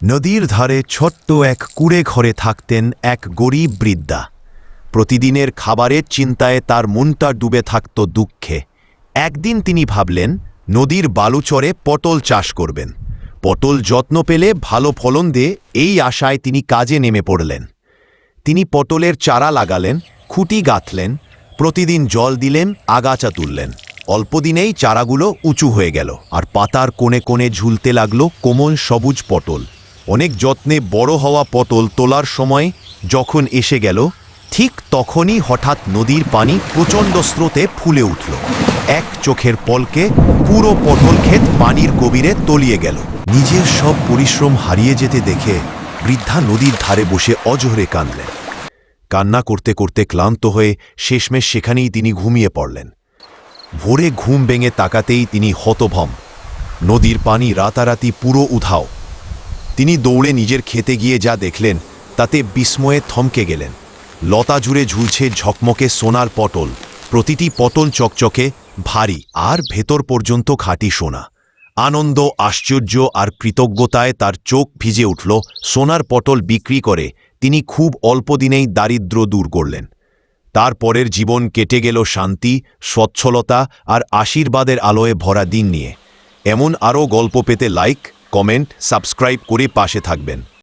নদীর ধারে ছোট্ট এক কুঁড়ে ঘরে থাকতেন এক গরিব বৃদ্ধা। প্রতিদিনের খাবারের চিন্তায় তার মনটা ডুবে থাকত দুঃখে। একদিন তিনি ভাবলেন নদীর বালুচরে পটল চাষ করবেন। পটল যত্ন পেলে ভালো ফলন দিয়ে এই আশায় তিনি কাজে নেমে পড়লেন। তিনি পটলের চারা লাগালেন, খুঁটি গাঁথলেন, প্রতিদিন জল দিলেন, আগাছা তুললেন। অল্পদিনেই চারাগুলো উঁচু হয়ে গেল, আর পাতার কোণে কোণে ঝুলতে লাগলো কোমল সবুজ পটল। অনেক যত্নে বড় হওয়া পটল তোলার সময় যখন এসে গেল, ঠিক তখনই হঠাৎ নদীর পানি প্রচণ্ড স্রোতে ফুলে উঠল। এক চোখের পলকে পুরো পটল ক্ষেত পানির গভীরে তলিয়ে গেল। নিজের সব পরিশ্রম হারিয়ে যেতে দেখে বৃদ্ধা নদীর ধারে বসে অঝরে কাঁদলেন। কান্না করতে করতে ক্লান্ত হয়ে শেষমেশ সেখানেই তিনি ঘুমিয়ে পড়লেন। ভোরে ঘুম ভেঙে তাকাতেই তিনি হতভম্ব। নদীর পানি রাতারাতি পুরো উধাও। তিনি দৌড়ে নিজের খেতে গিয়ে যা দেখলেন তাতে বিস্ময়ে থমকে গেলেন। লতা জুড়ে ঝুলছে ঝকমকে সোনার পটল, প্রতিটি পটল চকচকে, ভারী, আর ভেতর পর্যন্ত খাঁটি সোনা। আনন্দ, আশ্চর্য আর কৃতজ্ঞতায় তার চোখ ভিজে উঠল। সোনার পটল বিক্রি করে তিনি খুব অল্প দিনেই দারিদ্র্য দূর করলেন। তার পরের জীবন কেটে গেল শান্তি, স্বচ্ছলতা আর আশীর্বাদের আলোয় ভরা দিন নিয়ে। এমন আরও গল্প পেতে লাইক, কমেন্ট, সাবস্ক্রাইব করে পাশে থাকবেন।